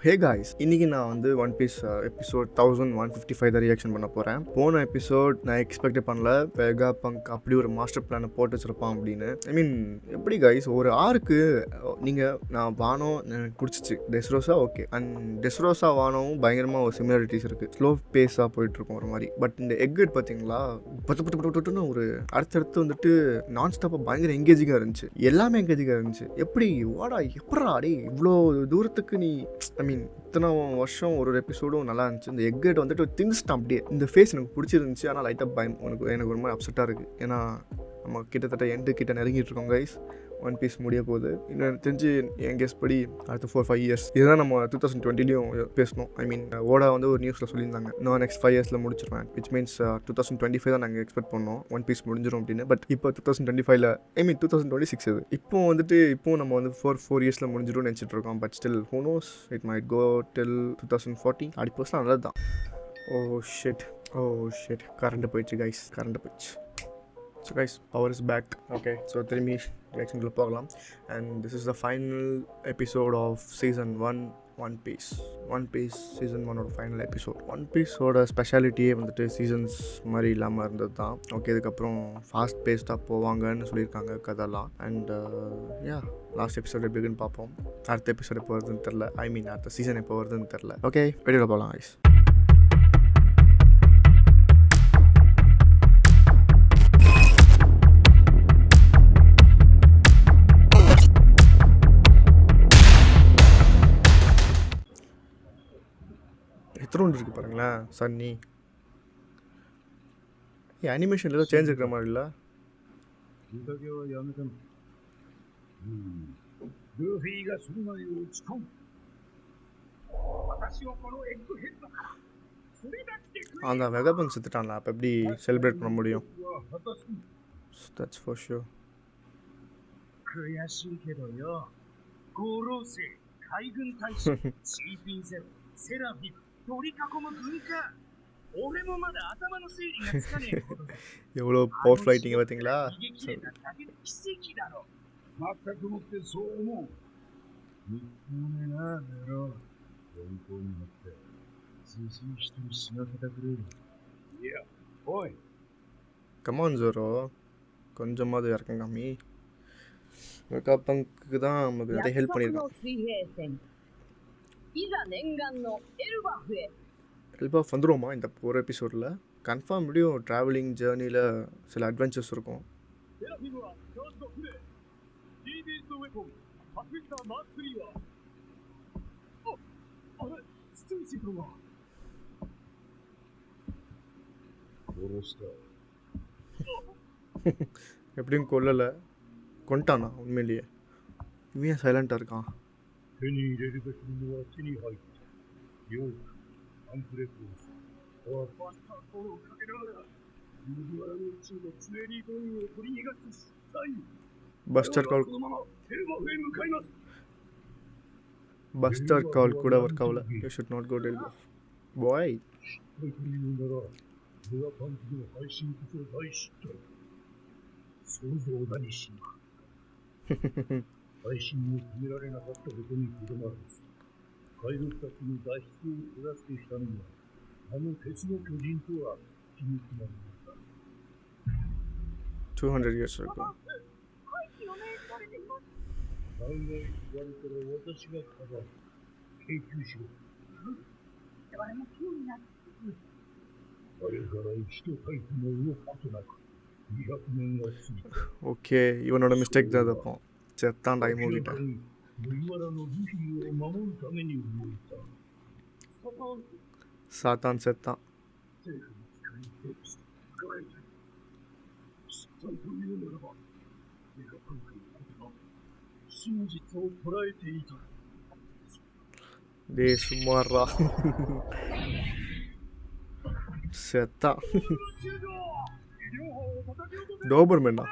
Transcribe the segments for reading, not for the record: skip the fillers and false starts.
Hey guys, இன்னைக்கு நான் வந்து ஒன் பீஸ் எபிசோட் 1155 தான் ரியாக்ஷன் பண்ண போகிறேன். போன எபிசோட் நான் எக்ஸ்பெக்ட் பண்ணல வெகா பங்க் அப்படி ஒரு மாஸ்டர் பிளானை போட்டு வச்சிருப்பான் அப்படின்னு. ஐ மீன் எப்படி காய்ஸ், ஒரு ஆருக்கு நான் வானம் எனக்கு பிடிச்சிச்சு. டெஸ்ரோசா ஓகே, அண்ட் டெஸ்ரோசா வானமும் பயங்கரமாக ஒரு சிமிலாரிட்டிஸ் இருக்குது. ஸ்லோ பேஸாக போயிட்டுருக்கும் ஒரு மாதிரி. பட் இந்த எக்கட் பார்த்தீங்களா, பட்டு ஒரு அடுத்தடுத்து வந்துட்டு நான் ஸ்டாப்பாக பயங்கர எங்கேஜிங்காக இருந்துச்சு. எல்லாமே எங்கேஜிங்காக இருந்துச்சு. எப்படி வாடா எப்படா அடே இவ்வளோ தூரத்துக்கு நீ ஐ மீன் இத்தனை வருஷம் ஒரு எபிசோடும் நல்லா இருந்துச்சு. இந்த எக்கேட் வந்துட்டு திங்ஸ்டான் அப்படியே. இந்த ஃபேஸ் எனக்கு பிடிச்சிருந்துச்சு. ஆனால் லைட்டாக பயம் எனக்கு ரொம்ப அப்செட்டாக இருக்குது. ஏன்னா நம்ம கிட்டத்தட்ட எண்டு கிட்ட நெருங்கிட்டு இருக்கோம் கைஸ். ஒன் பீஸ் முடிய போகுது. இன்னும் தெரிஞ்சு என் கெஸ் படி அடுத்த 4-5 இயர்ஸ் இதுதான் நம்ம 2020லையும் பேசணும். ஐ மீன் ஓடா வந்து ஒரு நியூஸில் சொல்லியிருந்தாங்க, நான் நெக்ஸ்ட் 5 இயர்ஸில் முடிச்சிருவேன். விச் மீன்ஸ் 2025 தான் நாங்கள் எக்ஸ்பெக்ட் பண்ணோம் ஒன் பீஸ் முடிஞ்சிடும் அப்படின்னு. பட் இப்போ 2025 ஐ மீன் 2026 இது. இப்போ நம்ம வந்து 4 இயர்ஸில் முடிஞ்சிடும் நினச்சிட்டு இருக்கோம். But still who knows, it might go till 2040. அப்படி போஸ்ட்லாம் நல்லது தான். ஓ ஷிட் கரண்ட் போயிடுச்சு கைஸ், கரண்ட் போயிடுச்சு. So guys, power is back. Okay, so திரும்பி reaction போகலாம். And this is the final episode of season 1 One Piece season 1 ஓட final episode. One பீஸோட ஸ்பெஷாலிட்டியே வந்துட்டு சீசன்ஸ் மாதிரி இல்லாமல் இருந்தது தான். ஓகே, இதுக்கப்புறம் ஃபாஸ்ட் பேஸ்டாக போவாங்கன்னு சொல்லியிருக்காங்க கதெல்லாம். அண்ட் லாஸ்ட் எபிசோட் எப்படின்னு பார்ப்போம். அடுத்த எபிசோட் எப்போ வருதுன்னு தெரில. ஐ மீன் அடுத்த சீசன் எப்போ வருதுன்னு தெரில. ஓகே, வீடியோவில் போகலாம் guys. எத்தனை இருக்குது பாருங்களேன் சன்னி. அனிமேஷன் ஏதோ சேஞ்ச் இருக்கிற மாதிரி இல்லை. அந்த வெகபன் செத்துட்டான்ல, அப்போ எப்படி செலிப்ரேட் பண்ண முடியும்? That's for sure. 悔しいけどよ、合老星、海軍大使、CP0、セラフィム、取り囲む軍艦。俺もまだ頭の整理がつかねえことだ。எவ்வளோ பவர் ஃப்ளைட்டிங் பார்த்தீங்களா? 逃げ切れただけで奇跡だろ。全くもってそう思う。みっともねえな、メロ。本当になって、ずうずうしと死なせてくれる。いや、おい。கமான் ஜோரோ, கொஞ்சமாவது இறக்குங்க காமி. வெகா பங்க்கு தான் நமக்கு நிறைய ஹெல்ப் பண்ணியிருக்கான். எல்பாஃப் வந்துடுவோமா இந்த ஒரு எபிசோடில்? கன்ஃபார்ம் முடியும். ட்ராவலிங் ஜேர்னியில் சில அட்வென்ச்சர்ஸ் இருக்கும். எப்படியும் கொல்லலை, கொண்டானா உண்மையிலேயே? இவன் சைலண்டாக இருக்கான். பஸ்டர் கால் கூட ஒர்க் ஆகல. You should not go tell பாய்.配信を止められなかったことにとどまる。海賊たちに脱出を手助けしたのは、あの鉄の巨人とは気に決まりました。200 years ago. 考え言われたら私がかばう。研究しろ。誰も興味なく。あれから一タイプも動くことなく、200年が過ぎた。ஓகே, இவனோட மிஸ்டேக் தான் இருப்போம். செத்தான் டைம் ஓகிட்ட. சாத்தான் செத்தான். டே சும்மாறா. செத்தான். டோபர்மேனா?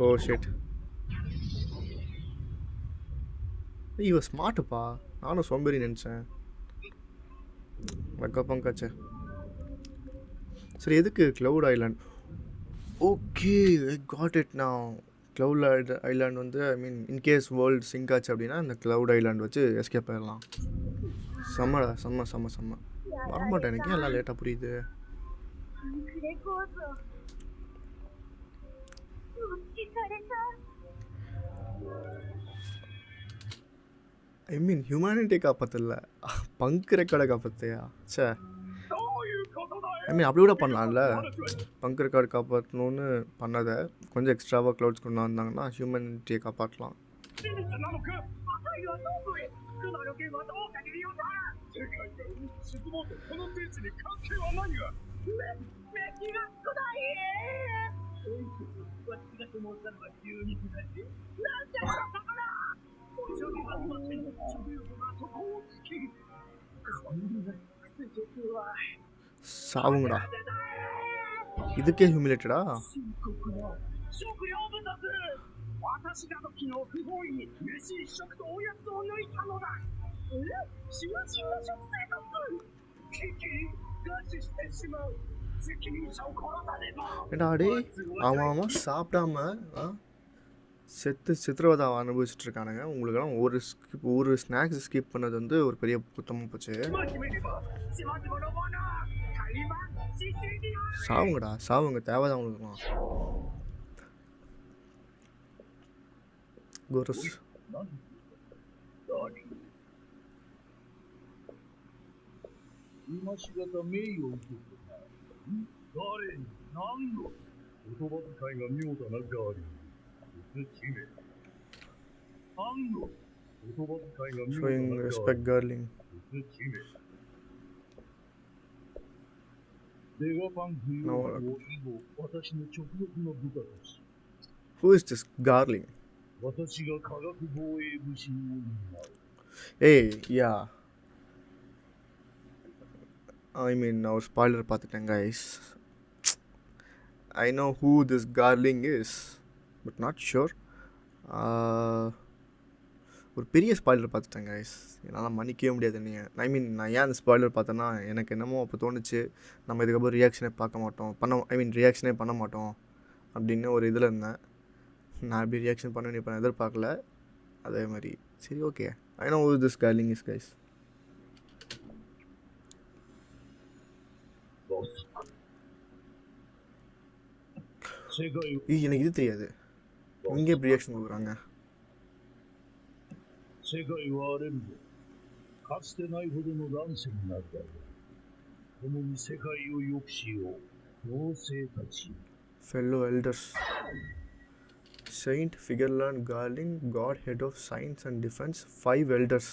Oh shit. he was smart பா. நானும் சோம்பேறி நினைச்சேன். வெகா பங்காச்சே. சரி எதுக்கு cloud island? Okay, I got it now. Cloud island வந்து ஐ மீன் இன்கேஸ் வேர்ல்டு சிங்க் ஆச்சு அப்படின்னா அந்த க்ளவுட் ஐலாண்ட் வச்சு எஸ்கேப் ஆகிடலாம். செம்மடா, செம்ம. வரமாட்டேன், எனக்கு ஏன் எல்லாம் லேட்டாக புரியுது? ஐ மீன் ஹியூமனிட்டியை காப்பாற்றல, பங்க் ரெக்கார்டை காப்பாற்றியா? சே, ஐ மீன் அப்படி கூட பண்ணலாம்ல. பங்க் ரெக்கார்டு காப்பாற்றணுன்னு பண்ணதை கொஞ்சம் எக்ஸ்ட்ராவாக க்ளவுட்ஸ் கொண்டு வந்தாங்கன்னா ஹியூமனிட்டியை காப்பாற்றலாம். சாவுங்கடா, இதுக்கே ஹியூமிலேட்டடா? ஏண்டா டே, அவன் சாப்பிடாம சித்திரவதை அனுபவிச்சுட்டு இருக்கானுங்க. உங்களுக்கெல்லாம் ஒரு ஸ்நாக்ஸ் ஸ்கிப் பண்ணது வந்து ஒரு பெரிய குத்தமாக போச்சு. சாவுங்க, தேவைதான் உங்களுக்குலாம். Chorus showing respect girling. No. Who is this Garling? Hey, yeah. I mean, now spoiler பார்த்துட்டேன் guys. I know who this Garling is, but not sure. ஒரு பெரிய ஸ்பாய்லர் பார்த்துட்டேன் கைஸ், என்னால் மன்னிக்கவே முடியாது நீங்கள். ஐ மீன் நான் ஏன் அந்த ஸ்பாய்லர் பார்த்தேன்னா எனக்கு என்னமோ அப்போ தோணுச்சு நம்ம இதுக்கப்புறம் ரியாக்ஷனே ரியாக்ஷனே பண்ண மாட்டோம் அப்படின்னு ஒரு இதில் இருந்தேன். நான் எப்படி ரியாக்ஷன் பண்ணேன்னு இப்போ நான் எதிர்பார்க்கல. அதே மாதிரி சரி, okay. I know who this Garling is guys. எனக்கு இது தெரியாது, இங்கே எப்படி ரியாக்ஷன் கொடுக்குறாங்க? 世界は荒れるぞ。かつてないほどの乱世になるだろう。共に世界を良くしよう。同性たち。Fellow elders. Saint Figurland Garling, God head of science and defense. 5 elders.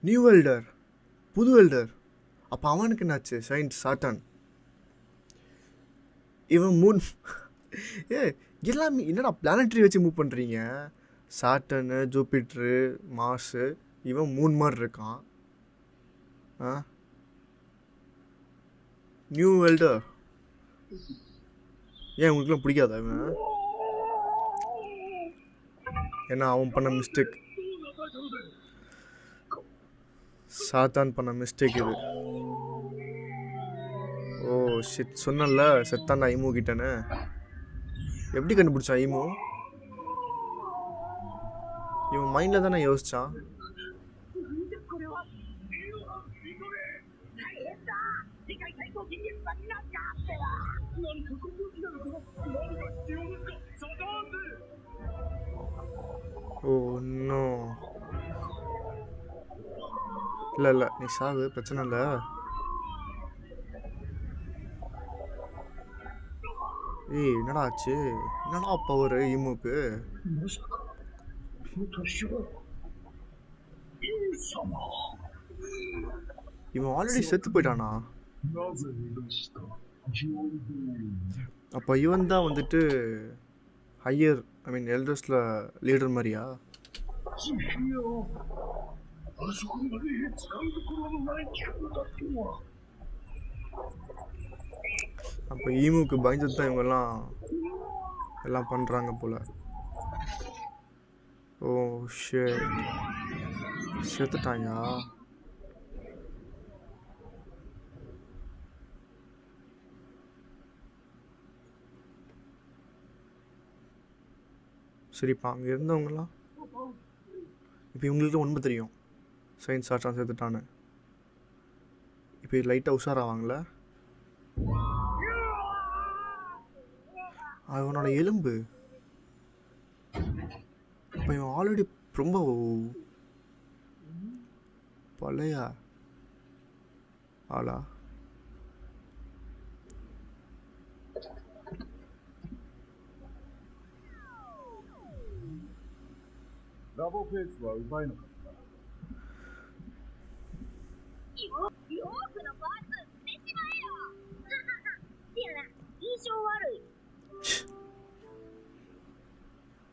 New elder. புது elder. அப்போ அவனுக்கு என்னாச்சு? Saint Satan. இவன் மூன் எல்லாமே என்னடா பிளானட்ரி வச்சு மூவ் பண்ணுறீங்க? சாட்டனு, ஜூபிட்ரு, மார்ஸு, இவன் 3 மாதிரி இருக்கான். நியூ எல்டர் ஏன் உங்களுக்குலாம் பிடிக்காதா இவன்? ஏன்னா அவன் பண்ண மிஸ்டேக், சாத்தான் பண்ண மிஸ்டேக் இது. ஓ ஷிட், சொன்னல செத்தாண்டா ஐமோ கிட்டன்னு. எப்படி கண்டுபிடிச்சான் ஐமோ? இவன் மைண்டில் தானே யோசிச்சான். ஓ நோ, இல்லை நீ சாவு, பிரச்சனை இல்லை. ஏய் என்னடா ஆச்சு? என்னடா பவர் ஈமுக்கு? இவன் ஆல்ரெடி செத்து போயிட்டானா? அப்போ இவன் தான் வந்துட்டு ஹையர் ஐ மீன் எல்டர்ஸில் லீடர் மாதிரியா? அப்போ ஈமுக்கு பயந்துட்டு தான் இவங்கெல்லாம் எல்லாம் பண்ணுறாங்க போல். ஓ ஷிட், செத்துட்டாயா? சரி இப்போ அங்கே இருந்தவங்களாம் இப்போ இவங்களுக்கு உண்மை தெரியும் சயின்ஸ் ஆர்ட்ஸ் சேர்த்துட்டான்னு. இப்போ லைட்டாக உஷாராவாங்களே. அவனோட எலும்பு இப்போ இவன் ஆல்ரெடி ரொம்ப பழைய ஆளா.ラボフェイスは奪えなかった。よくのパーツ寝ちまえよ。せやな、印象悪い。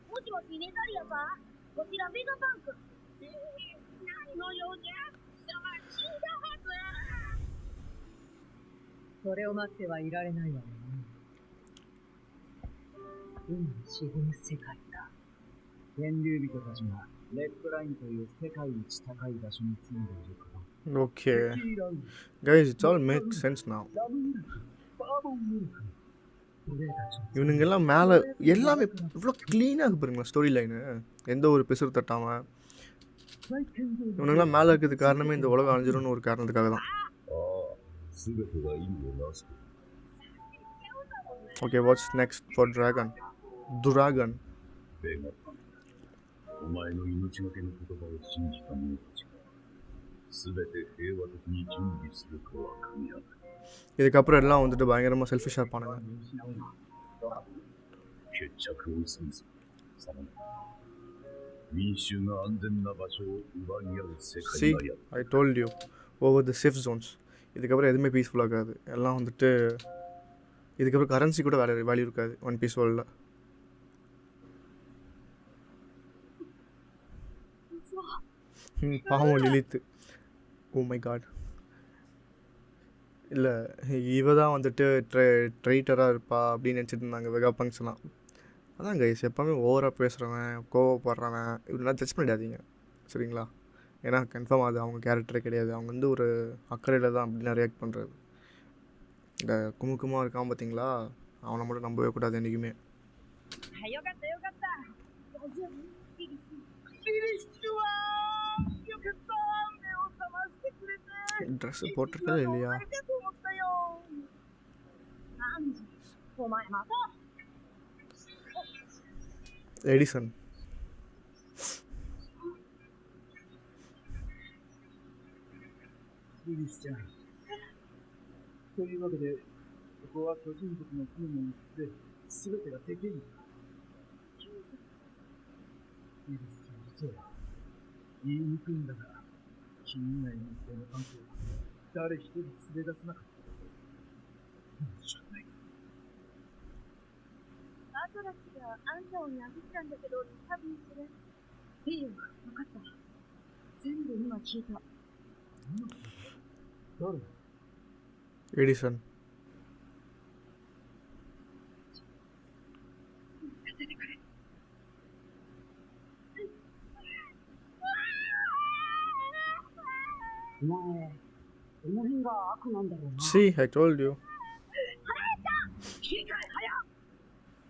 もしもしネザリアか、こちらベガパンク。何の用じゃ、貴様死んだはず。それを待ってはいられないわね。海に沈む世界だ。天竜人たちがレッドラインという世界一高い場所に住んでいるから。Okay guys, it's all makes sense now. இவனுங்கெல்லாம் மேலே எல்லாமே இவ்வளோ க்ளீனாக பாருங்களா ஸ்டோரி லைனு, எந்த ஒரு பிசுறு தட்டாமல். இவனுங்கெல்லாம் மேலே இருக்கிறதுக்கு காரணமே இந்த உலகம் அழிஞ்சிரும்னு ஒரு காரணத்துக்காக தான். Okay, what's next for dragon? துராகன். お前の命がけの言葉を信じた者たちが全て平和的に準備するとは限らない。 இதுக்கப்புறம் எல்லாம் வந்துட்டு பயங்கரமாக செல்ஃபிஷாக இருப்பானுங்க. 決着を急ぐぞ、サマン。民衆が安全な場所を奪い合う世界 See, がやっ I told you over the safe zones. இதுக்கப்புறம் எதுவுமே பீஸ்ஃபுல்லாக இருக்காது. எல்லாம் வந்துட்டு இதுக்கப்புறம் கரன்சி கூட வேல்யூ இருக்காது ஒன் பீஸ் வேர்ல்டில். பாவம் லிலித்து. Oh my God. இல்லை இவ தான் வந்துட்டு ட்ரைட்டராக இருப்பா அப்படின்னு நினச்சிட்டு இருந்தாங்க வெகா பங்க்ஸ்லாம். அதான் கைஸ், எப்போவுமே ஓவராக பேசுகிறவன் கோவப்படுறவன் இப்படிலாம் ஜட்ஜ் பண்ணிடாதீங்க சரிங்களா. ஏன்னா கன்ஃபார்ம் அது அவங்க கேரக்டரே கிடையாது. அவங்க வந்து ஒரு அக்கறையில் தான் அப்படிலாம் ரியாக்ட் பண்ணுறது. இந்த குமுக்குமாக இருக்கான் பார்த்தீங்களா, அவனை மட்டும் நம்பவே கூடாது என்றைக்குமே. よかったよかった。大丈夫？リリスはよかった。目を覚ましてくれて。 ட்ரெஸ்ஸு போட்டிருக்கா இல்லையா? ありがとう思ったよ。何時？お前また？ எடிசன். リリスちゃん。というわけで、ここは巨人族の船ので全てができるんだ。リリスちゃん、実は言いにくいんだが、君以外の人の関係は誰一人連れ出せなかった。申し訳ない。アトラスがあんたを殴ったんだけど、多分それ。いいよ、分かった。全部今聞いた。誰？エディソン。お前、この辺が悪なんだろうな。 See, I told you.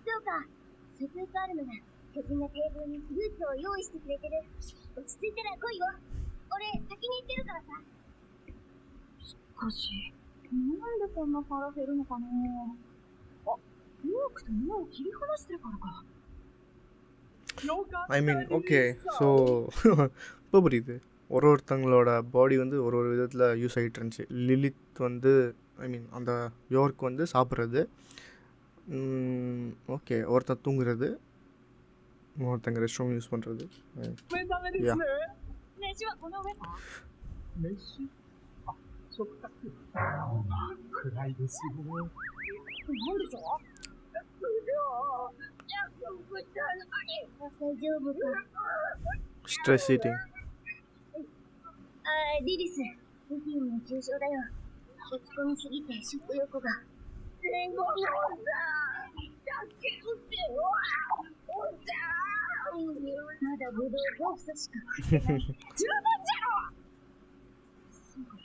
そうか、食欲あるのが巨人がテーブルにフルーツを用意してくれてる。落ち着いたら来いよ。俺、先に行ってるからさ。しかし、なんでこんな腹減るのかな。あ、ミルクと目を切り離してるからか。 I mean, okay, so இப்போ புரியுது. ஒருத்தங்களோட பாடி வந்து ஒரு விதத்தில் யூஸ் ஆகிட்டு இருந்துச்சு. லிலித் வந்து ஐ மீன் அந்த யோர்க் வந்து சாப்பிட்றது, ஓகே, ஒருத்தர் தூங்குறது, ஒருத்தங்க ரெஸ்ட் ரூம் யூஸ் பண்ணுறது. 飯はこの上か？飯？あ、食卓。暗いですよね。なんでしょう？大丈夫か？ Stress eating. リリス、ルフィの重傷だよ。落ち込みすぎて食欲が。全部のだ。助けてよ。おんちゃん。まだブドウゴーストしか食ってない。十分じゃろ。そうか。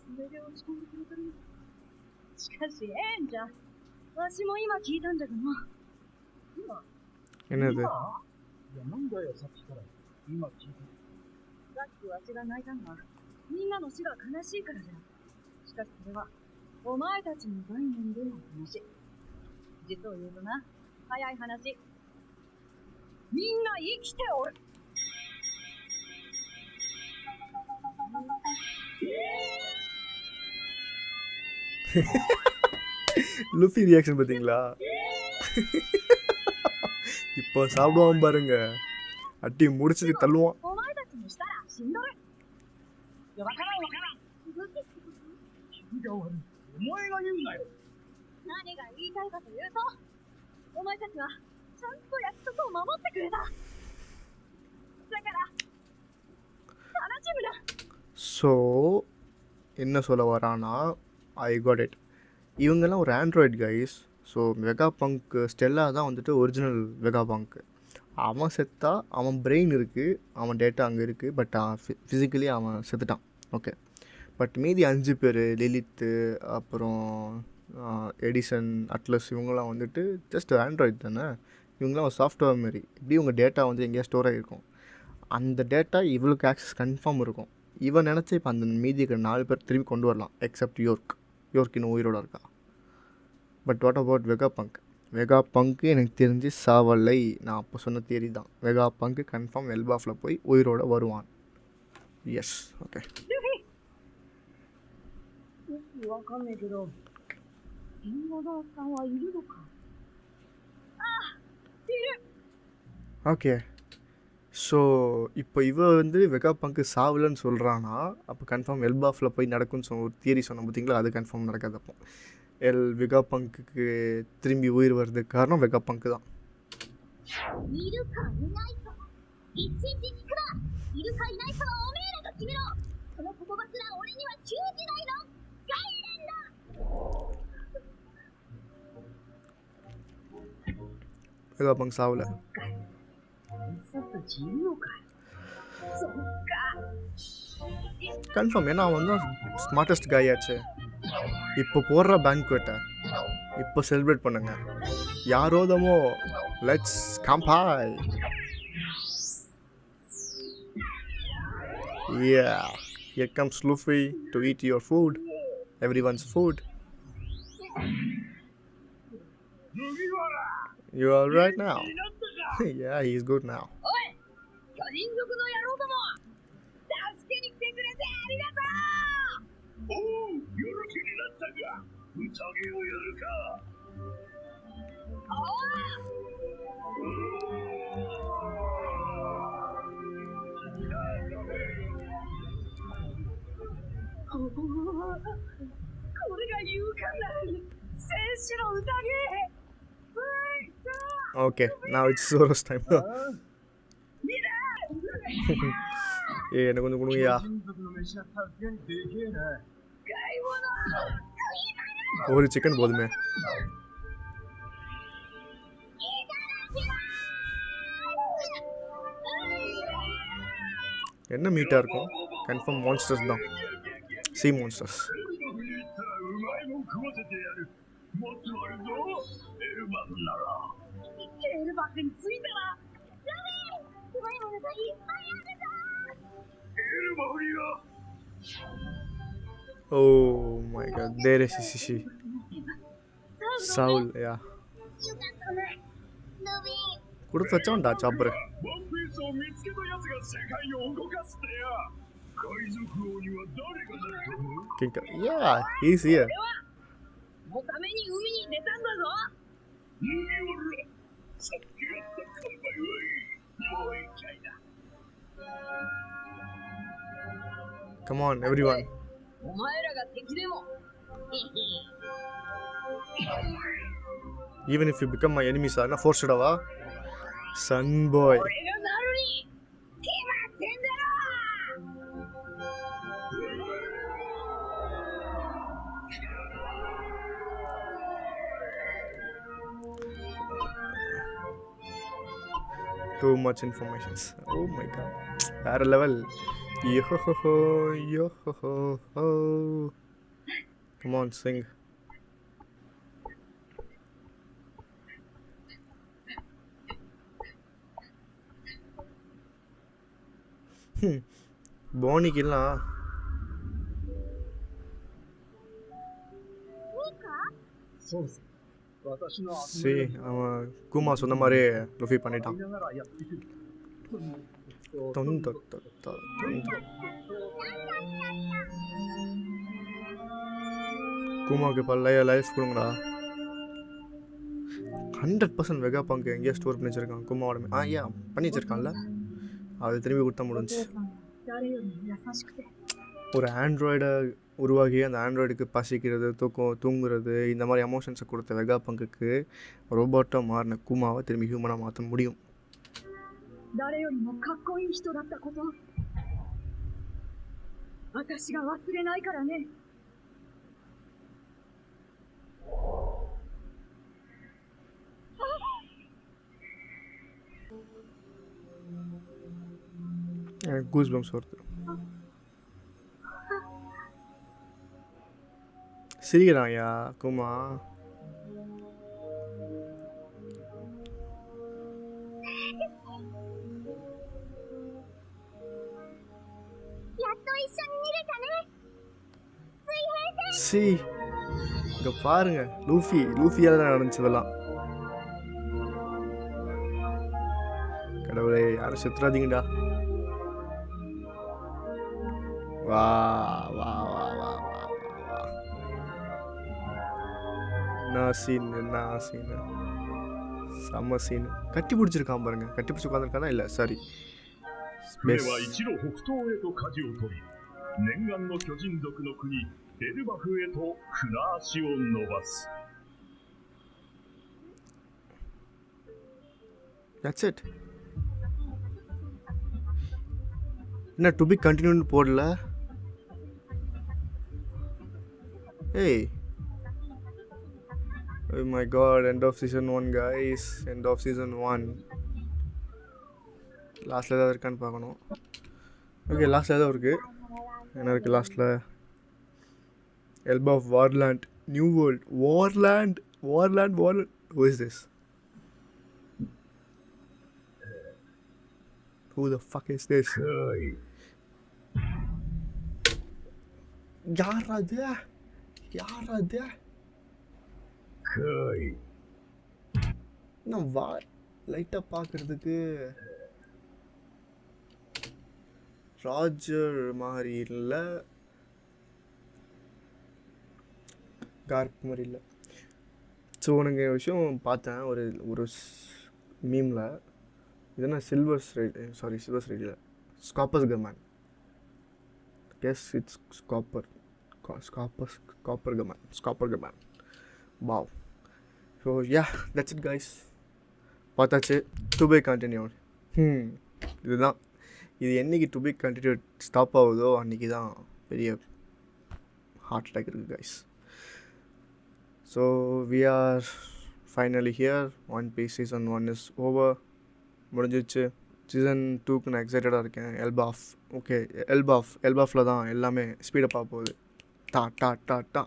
それで落ち込んでくれてるの。しかし、ええんじゃ。わしも今聞いたんじゃがな。今 என்னது? いや、なんだよ、さっきから。今聞いた。さっきわしが泣いたのは、みんなの死が悲しいからじゃ。しかしそれは、お前たちの概念での話。実を言うとな、早い話。みんな生きておる。லுஃபி ரியாக்ஷன் பார்த்தீங்களா? இப்போ சாப்பிடுவான் பாருங்க, அட்டி முடிச்சுட்டு தள்ளுவான். お前たちにしたら死んどる。いや、わからんわからん。君が悪い。お前が言うなよ。何が言いたいかというと、お前たちはちゃんと約束を守ってくれた。だから悲しむな。 ஸோ என்ன சொல்ல வரானா, ஐ காட் இட். இவங்கெல்லாம் ஒரு ஆண்ட்ராய்டு கைஸ். ஸோ வெகா பங்க் ஸ்டெல்லா தான் வந்துட்டு ஒரிஜினல் வெகா பங்க். அவன் செத்தா அவன் பிரெயின் இருக்குது, அவன் டேட்டா அங்கே இருக்குது, பட் ஃபிசிக்கலி அவன் செத்துட்டான். ஓகே, பட் மீதி 5 பேர், லிலித்து, அப்புறம் எடிசன், அட்லஸ், இவங்கெல்லாம் வந்துட்டு ஜஸ்ட் ஆண்ட்ராய்டு தானே. இவங்கெல்லாம் ஒரு சாஃப்ட்வேர் மாரி. இப்படி உங்கள் டேட்டா வந்து எங்கேயா ஸ்டோர் ஆகிருக்கும். அந்த டேட்டா இவளுக்கு ஆக்சஸ் கன்ஃபார்ம் இருக்கும். இவன் நினச்சி இப்போ அந்த மீதி இருக்கிற 4 பேர் திரும்பி கொண்டு வரலாம், எக்ஸப்ட் யோர்க் இன்னும் உயிரோட இருக்கா. பட் வாட் அபவுட் வெகா பங்க்? வெகா பங்க்கு எனக்கு தெரிஞ்சு சாவலை. நான் அப்போ சொன்ன தியரி தான். வெகா பங்க்கு கன்ஃபார்ம் எல்பாஃபில் போய் உயிரோட வருவான். S, okay. よくわかんないけど、天狗沢さんはいるのか。ああ、いる。ஓகே, ஸோ இப்போ இவ வந்து வெகா பங்க்கு சாவலன்னு சொல்கிறானா, அப்போ கன்ஃபார்ம் எல்பாஃபில் போய் நடக்கும்னு ஒரு தியரி சொன்னோம் பார்த்தீங்களா, அது கன்ஃபார்ம் நடக்காது. அப்போ வெகா பங்க்குக்கு திரும்பி உயிர் வர்றதுக்கு காரணம் வெகா பங்க்கு தான். いるかいないかいちいち聞くな。いるかいないかはおめえらが決めろ。その言葉すら俺には通じないの。概念だ。வெகா பங்க் சாவல. さったちいるのか。そっか。 கன்ஃபார்ம், ஏன்னா அவன் தான் ஸ்மார்ட்டஸ்ட் காயாச்சு. இப்போ போடுற பேங்க்வெட்டை இப்போ செலிப்ரேட் பண்ணுங்க. யாரோதமோ, லெட்ஸ் கம்பாய். Yeah, here comes Luffy to eat your food, everyone's food. You all right now? Yeah, he's good now. おい、巨人族の野郎ども、助けに来てくれてありがとう。おう、やる気になったか。宴をやるか。これが勇敢な戦士の宴。Okay, now it's Zoro's time. எனக்கு கொஞ்சம் கொடுங்கயா. 金属の飯はさすがにでけえな。ஒரு சிக்கன் போதுமே. என்ன மீட்டா இருக்கும்? கன்ஃபார்ம் மான்ஸ்டர்ஸ் தான், C monsters. うまいもん食わせてやる。もっとあるぞ、エルバンなら。エルバックに着いたら、うまいものがいっぱいあるぞ。エルバフリが。Oh my god, there is Shishi. Saul, yeah. よかったな、ルビン。கொடுத்து வச்சோம்டா சாப்பர். ワンピースを見つけたやつが世界を動かすってや。海賊王には誰がなると思う？ King, yeah, he's here. のために海に出たんだぞ。麦わら、さっきやった乾杯はいい。もう一回だ。 Come on, everyone. お前らが敵でも。 Even if you become my enemy, sir, na force dava. Sun boy. 俺がなるに決まってんだろ。 Too much information. Oh my god. Another level. Yo ho ho yo ho ho. Come on, sing. போனிக்கெல்லாம் そうです。私の சரி அவன் கூமா சொன்ன மாதிரியே லுஃபி பண்ணிட்டான் ながらやってくる。その தொன் தொன் தொன் தொன் தொன் தொன். கூமாவுக்கு இப்போ லைஃப் கொடுங்கடா 100% வெகா பங்கு எங்கேயோ ஸ்டோர் பண்ணி வச்சிருக்கான் கூமாவோட ஏன் பண்ணி வச்சிருக்கான்ல அது திரும்பி கொடுத்தா முடிஞ்சு 誰よりも優しくて ஒரு ஆண்ட்ராய்டை உருவாகி அந்த ஆண்ட்ராய்டுக்கு பசிக்கிறது தூங்குறது இந்த மாதிரி எமோஷன்ஸை கொடுத்த வெகா பங்குக்கு ரோபோட்டாக மாறின கூமாவை திரும்பி ஹியூமனாக மாற்ற முடியும் 誰よりもかっこいい人だったこと私が忘れないからね எனக்கு கூஸ் பம்ஸ் வருது சிரிக்கிறான் ஐயா கூமா சி இங்க பாருங்க லூஃபியால தான் நடந்துச்சதெல்லாம் கடவுளே யாரும் செத்துறாதீங்கடா வா வா வா வா வா வா என்ன சீனு செம்ம சீனு கட்டி பிடிச்சிருக்கான் பாருங்க கட்டி பிடிச்சி உட்காந்துருக்கானா இல்லை சாரி 船は一路北東へと舵を取り、念願の巨人族の国エルバフへと船足を伸ばす。 That's it. என்ன டு பி கண்டினியூன்னு போடல ஏய் oh my god end of season 1 guys end of season 1 லாஸ்ட்டில் ஏதாவது இருக்கான்னு பார்க்கணும் ஓகே லாஸ்ட்டில் ஏதாவது இருக்குது என்ன இருக்குது லாஸ்ட்டில் எல்பா ஆஃப் வார்லேண்ட் நியூ வேர்ல்ட் வார்லேண்ட் who is this who the fuck is this யார் அது நான் லைட்டாக பார்க்குறதுக்கு ராஜர் மாதிரி இல்லை கார்ப் மாதிரி இல்லை ஸோ உனக்கு விஷயம் பார்த்தேன் ஒரு மீமில் இதுனா சில்வர் ஸ்ரைடில் ஸ்காப்பஸ் கமேன் கெஸ் இட்ஸ் ஸ்காப்பர் come on wow so yeah that's it guys பார்த்தாச்சு டு பி கண்டினியூட் இதுதான் இது என்றைக்கு டு பி கண்டினியூட் ஸ்டாப் ஆகுதோ அன்றைக்கி தான் பெரிய ஹார்ட் அட்டாக் இருக்குது guys so we are finally here one piece season 1 is over முடிஞ்சிச்சு சீசன் 2க்கு நான் எக்ஸைட்டடாக இருக்கேன் எல்பாஃப் ஓகே எல்பாஃபில் தான் எல்லாமே ஸ்பீடப்பாக போகுது டா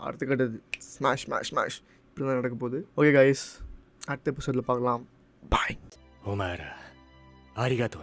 அடுத்த கட்டது ஸ்மாஷ் இப்படி தான் நடக்க போகுது ஓகே கைஸ் அடுத்த எபிசோடில் பார்க்கலாம் பாய் お前らありがとうね